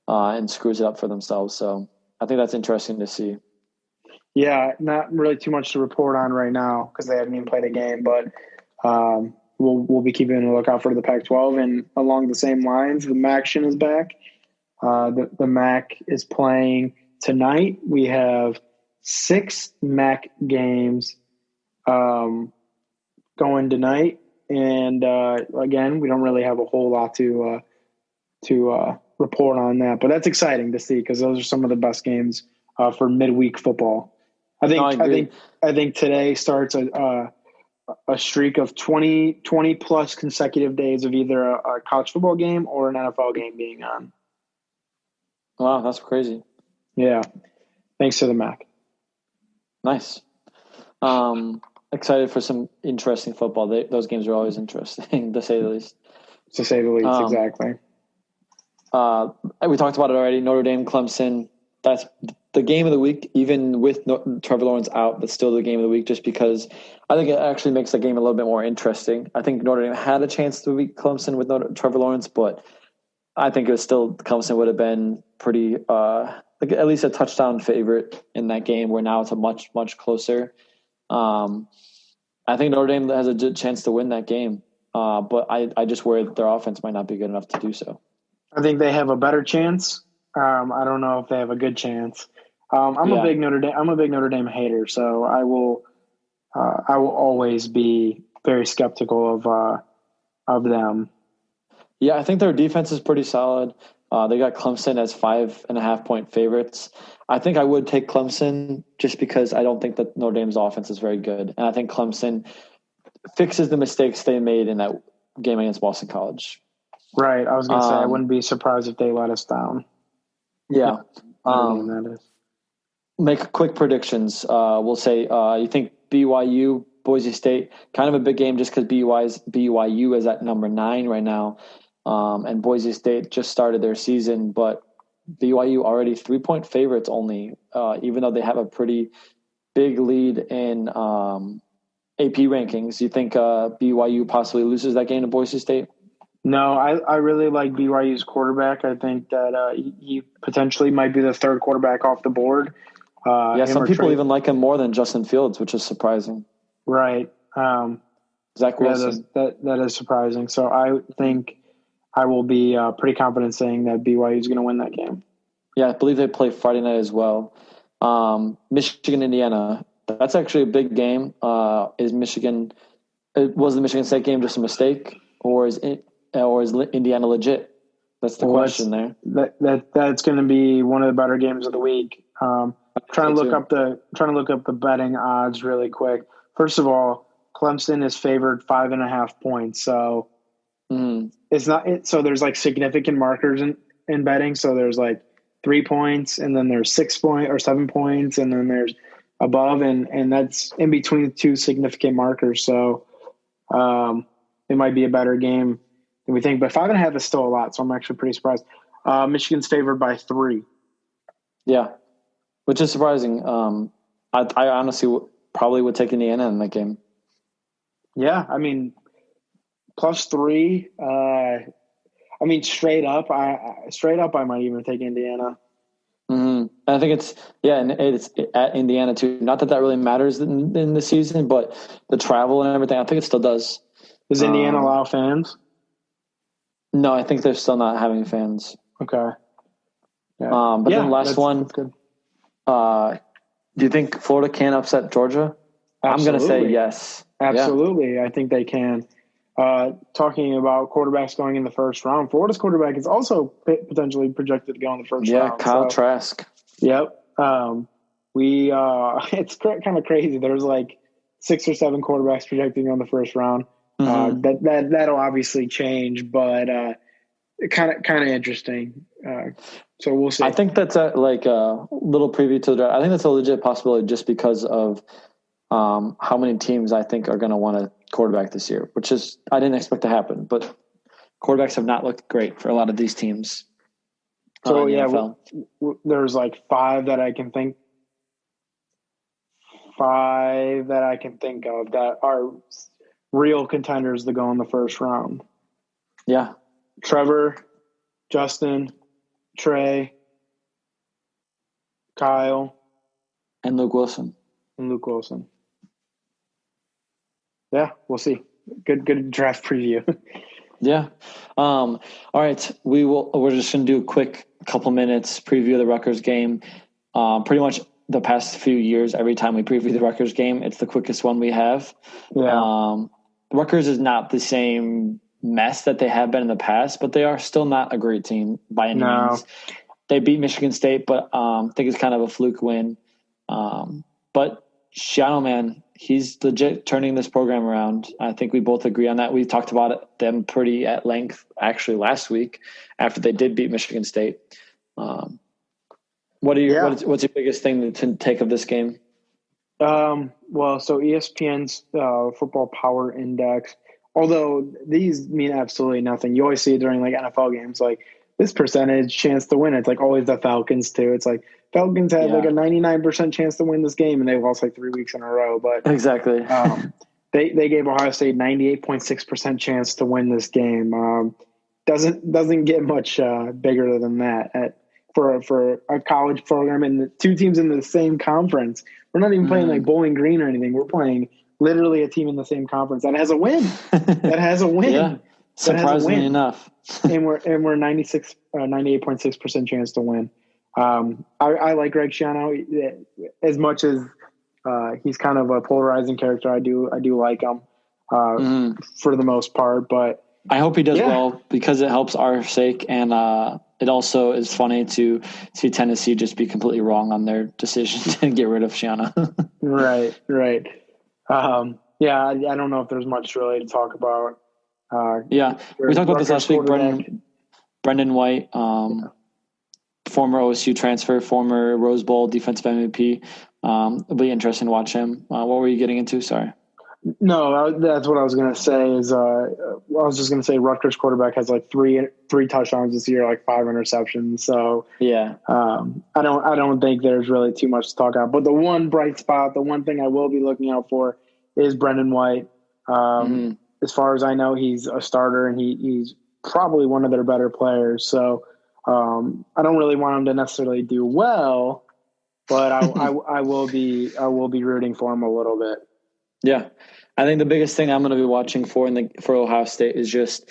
Speaker 2: and screws it up for themselves. So I think that's interesting to see.
Speaker 1: Yeah, not really too much to report on right now because they haven't even played a game, but we'll be keeping a lookout for the Pac-12. And along the same lines, the MAC is back. The MAC is playing tonight. We have 6 MAC games going tonight, and again, we don't really have a whole lot to report on that, but that's exciting to see because those are some of the best games for midweek football. I think today starts a streak of 20 plus consecutive days of either a college football game or an NFL game being on.
Speaker 2: Wow, that's crazy.
Speaker 1: Yeah. Thanks to the MAC.
Speaker 2: Nice. Excited for some interesting football. Those games are always interesting, to say the least.
Speaker 1: To say the least, exactly.
Speaker 2: We talked about it already. Notre Dame, Clemson. That's the game of the week, even with Trevor Lawrence out, but still the game of the week just because I think it actually makes the game a little bit more interesting. I think Notre Dame had a chance to beat Clemson with Trevor Lawrence, but I think it was still Clemson would have been pretty like at least a touchdown favorite in that game, where now it's a much, much closer. I think Notre Dame has a chance to win that game, but I just worry that their offense might not be good enough to do so.
Speaker 1: I think they have a better chance. I don't know if they have a good chance. I'm a big Notre Dame hater, so I will always be very skeptical of them.
Speaker 2: Yeah, I think their defense is pretty solid. They got Clemson as 5.5-point favorites. I think I would take Clemson just because I don't think that Notre Dame's offense is very good. And I think Clemson fixes the mistakes they made in that game against Boston College.
Speaker 1: Right. I was going to say, I wouldn't be surprised if they let us down.
Speaker 2: Yeah.
Speaker 1: That is.
Speaker 2: Make quick predictions. We'll say you think BYU, Boise State, kind of a big game just because BYU is at number 9 right now. And Boise State just started their season, but BYU already 3-point favorites only, even though they have a pretty big lead in AP rankings. You think BYU possibly loses that game to Boise State?
Speaker 1: No, I really like BYU's quarterback. I think that he potentially might be the third quarterback off the board.
Speaker 2: Some people even like him more than Justin Fields, which is surprising.
Speaker 1: Right.
Speaker 2: Zach Wilson.
Speaker 1: That is surprising. So I think I will be pretty confident saying that BYU is going to win that game.
Speaker 2: Yeah, I believe they play Friday night as well. Michigan, Indiana. That's actually a big game. Was the Michigan State game just a mistake, or is Indiana legit? That's the question there.
Speaker 1: That's going to be one of the better games of the week. Trying to look up the betting odds really quick. First of all, Clemson is favored 5.5 points. So it's not it. So there's like significant markers in betting. So there's like 3 points, and then there's 6 point or 7 points, and then there's above, and that's in between the two significant markers. So it might be a better game than we think. But 5.5 is still a lot, so I'm actually pretty surprised. Michigan's favored by 3.
Speaker 2: Yeah, which is surprising. I honestly probably would take Indiana in that game.
Speaker 1: Yeah, I mean, +3. I mean, straight up, I might even take Indiana.
Speaker 2: Mm-hmm. I think it's at Indiana too. Not that really matters in the season, but the travel and everything, I think it still does.
Speaker 1: Does Indiana allow fans?
Speaker 2: No, I think they're still not having fans.
Speaker 1: Okay. Yeah.
Speaker 2: But then last one.
Speaker 1: That's good.
Speaker 2: Do you think Florida can upset Georgia?
Speaker 1: Absolutely.
Speaker 2: I'm going to say yes.
Speaker 1: Absolutely.
Speaker 2: Yeah.
Speaker 1: I think they can. Talking about quarterbacks going in the first round, Florida's quarterback is also potentially projected to go in the first round.
Speaker 2: Yeah, Kyle Trask.
Speaker 1: Yep. It's kind of crazy. There's like 6 or 7 quarterbacks projected to go in the first round. Mm-hmm. That'll obviously change, but kind of interesting. So we'll see.
Speaker 2: I think that's a little preview to the draft. I think that's a legit possibility just because of how many teams I think are going to want a quarterback this year, which is I didn't expect to happen. But quarterbacks have not looked great for a lot of these teams.
Speaker 1: So there's like 5 that I can think. 5 that I can think of that are real contenders to go in the first round.
Speaker 2: Yeah.
Speaker 1: Trevor, Justin, Trey, Kyle,
Speaker 2: and Luke Wilson.
Speaker 1: Yeah, we'll see. Good draft preview.
Speaker 2: Yeah. All right. We're just going to do a quick couple minutes preview of the Rutgers game. Pretty much the past few years, every time we preview the Rutgers game, it's the quickest one we have.
Speaker 1: Yeah.
Speaker 2: Rutgers is not the same mess that they have been in the past, but they are still not a great team by any means. They beat Michigan State, but I think it's kind of a fluke win. But Schiano, man, he's legit turning this program around. I think we both agree on that. We talked about them pretty at length actually last week after they did beat Michigan State. What's your biggest thing to take of this game?
Speaker 1: So ESPN's Football Power Index, although these mean absolutely nothing. You always see it during like NFL games, like this percentage chance to win. It's like always the Falcons too. It's like Falcons had like a 99% chance to win this game, and they lost like 3 weeks in a row. But
Speaker 2: exactly,
Speaker 1: they gave Ohio State 98.6% chance to win this game. Doesn't get much bigger than that for a college program, and the 2 teams in the same conference. We're not even playing like Bowling Green or anything. We're playing literally a team in the same conference that has a win.
Speaker 2: Yeah, surprisingly enough.
Speaker 1: and we're 98.6% chance to win. I like Greg Schiano as much as he's kind of a polarizing character. I do like him for the most part, but
Speaker 2: I hope he does well because it helps our sake, and it also is funny to see Tennessee just be completely wrong on their decision to get rid of Schiano.
Speaker 1: Right. I don't know if there's much really to talk about.
Speaker 2: We talked about this last week. Brendan White, former OSU transfer, former Rose Bowl defensive MVP. It'll be interesting to watch him. What were you getting into? Sorry.
Speaker 1: No, that's what I was going to say. I was just going to say Rutgers quarterback has like three touchdowns this year, like 5 interceptions. So I don't think there's really too much to talk about. But the one bright spot, the one thing I will be looking out for is Brendan White. As far as I know, he's a starter and he's probably one of their better players. So I don't really want him to necessarily do well, but I will be rooting for him a little bit.
Speaker 2: Yeah, I think the biggest thing I'm going to be watching for Ohio State is just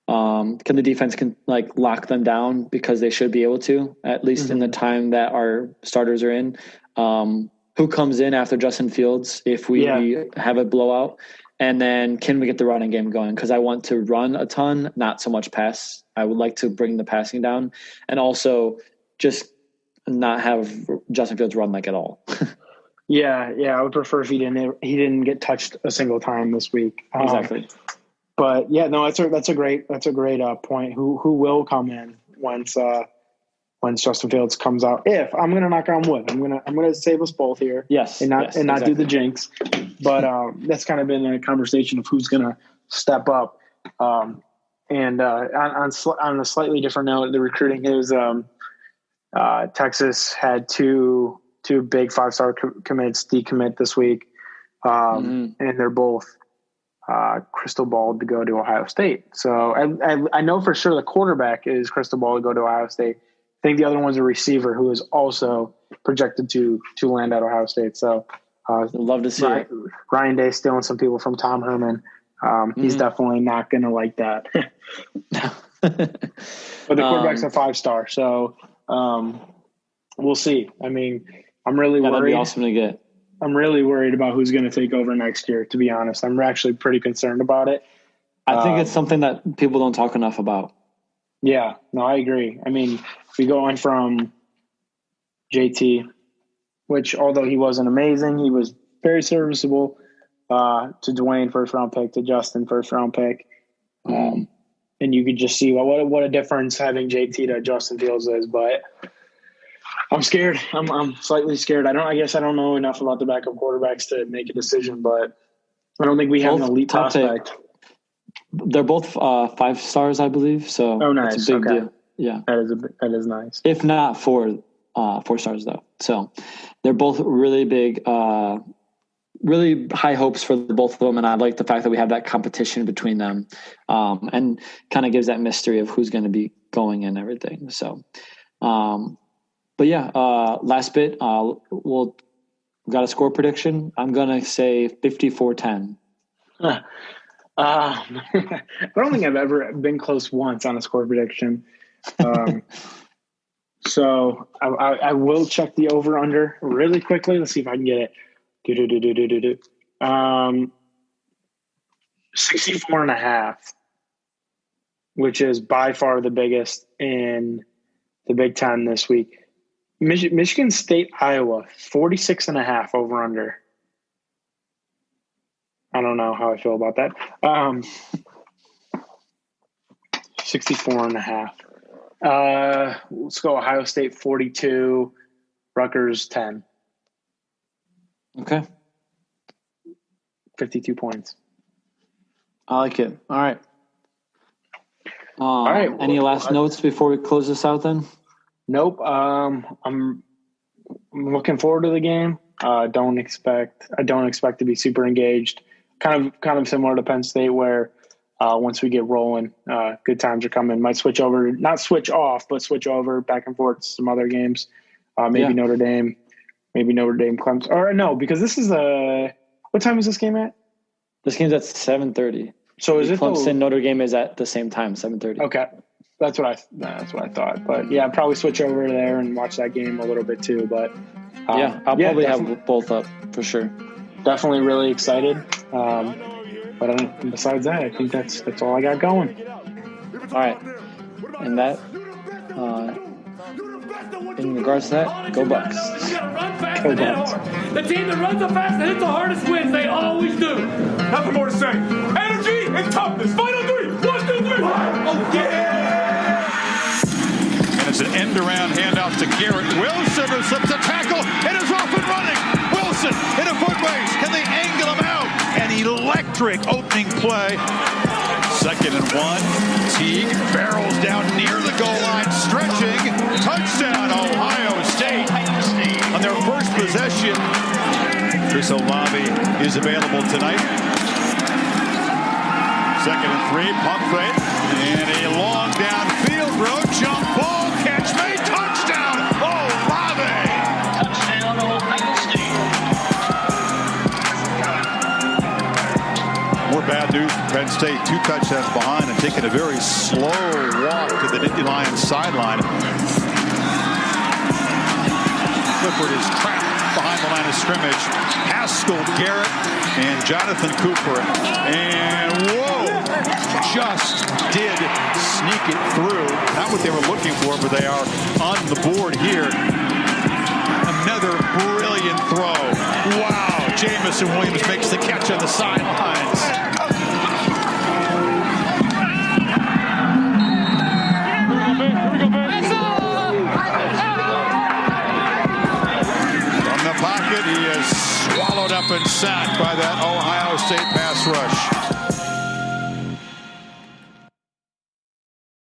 Speaker 2: can the defense lock them down, because they should be able to, at least in the time that our starters are in. Who comes in after Justin Fields if we have a blowout, and then can we get the running game going? Because I want to run a ton, not so much pass. I would like to bring the passing down, and also just not have Justin Fields run at all.
Speaker 1: Yeah, I would prefer if he didn't get touched a single time this week.
Speaker 2: Exactly.
Speaker 1: But yeah, no, that's a great point. Who will come in once Justin Fields comes out? If I'm going to knock on wood, I'm going to save us both here.
Speaker 2: Yes,
Speaker 1: and not do the jinx. But that's kind of been a conversation of who's going to step up. And on a slightly different note, the recruiting is Texas had two big 5-star commits decommit this week, and they're both crystal balled to go to Ohio State. So I know for sure the quarterback is crystal ball to go to Ohio State. I think the other one's a receiver who is also projected to land at Ohio State. So
Speaker 2: love to see it.
Speaker 1: Ryan Day stealing some people from Tom Herman. He's definitely not going to like that. But the quarterback's a 5-star, so we'll see. I mean, I'm really worried.
Speaker 2: That'd be awesome to get.
Speaker 1: I'm really worried about who's going to take over next year, to be honest. I'm actually pretty concerned about it.
Speaker 2: I think it's something that people don't talk enough about.
Speaker 1: Yeah, no, I agree. I mean, we go on from JT, which although he wasn't amazing, he was very serviceable, to Dwayne, first-round pick, to Justin, first-round pick. And you could just see what a difference having JT to Justin Fields is. But I'm scared. I'm slightly scared. I guess I don't know enough about the backup quarterbacks to make a decision, but I don't think we have an elite prospect.
Speaker 2: They're both 5 stars, I believe. So
Speaker 1: nice.
Speaker 2: It's a big deal. Yeah,
Speaker 1: that is nice.
Speaker 2: If not 4 stars though. So they're both really big, really high hopes for both of them. And I like the fact that we have that competition between them, and kind of gives that mystery of who's going to be going and everything. So, but yeah, last bit, we've got a score prediction. I'm going to say 54-10.
Speaker 1: I don't think I've ever been close once on a score prediction. So I will check the over under really quickly. Let's see if I can get it. 64.5, which is by far the biggest in the Big Ten this week. Michigan State, Iowa, 46.5 over under. I don't know how I feel about that. 64.5. Let's go Ohio State 42, Rutgers 10.
Speaker 2: Okay.
Speaker 1: 52 points.
Speaker 2: I like it. All right.
Speaker 1: All right.
Speaker 2: Any last notes before we close this out then?
Speaker 1: Nope. I'm looking forward to the game. I don't expect to be super engaged. Kind of similar to Penn State, where once we get rolling, good times are coming. Might switch over, not switch off, but switch over back and forth to some other games. Maybe Notre Dame, Clemson. Or no, because this is what time is this game at?
Speaker 2: This game's at 7:30.
Speaker 1: So is it
Speaker 2: Clemson? Notre Dame is at the same time, 7:30.
Speaker 1: Okay. That's what I thought. But yeah, I'll probably switch over there and watch that game a little bit too. But
Speaker 2: I'll probably have both up for sure.
Speaker 1: Definitely really excited. But besides that, I think that's all I got going.
Speaker 2: All right. And that, in regards to that, go Bucks.
Speaker 1: Go Bucks.
Speaker 3: The team that runs the fastest and hits the hardest wins. They always do. Nothing more to say. Energy and toughness. Final 3. 1, 2, 3. Oh, yeah.
Speaker 4: It's an end-around handoff to Garrett. Wilson who slips a tackle and is off and running. Wilson in a foot race. Can they angle him out? An electric opening play. 2nd and 1. Teague barrels down near the goal line, stretching. Touchdown, Ohio State. On their first possession, Chris Olave is available tonight. 2nd and 3. Pump fake. And a long downfield throw. Jump ball. Catch made. Touchdown, Olave.
Speaker 5: Touchdown, Ohio State.
Speaker 4: More bad news for Penn State. 2 touchdowns behind and taking a very slow walk to the Nittany Lions sideline. Clifford is trapped behind the line of scrimmage. Haskell, Garrett, and Jonathan Cooper. And just did sneak it through. Not what they were looking for, but they are on the board here. Another brilliant throw. Wow. Jamison Williams makes the catch on the sidelines.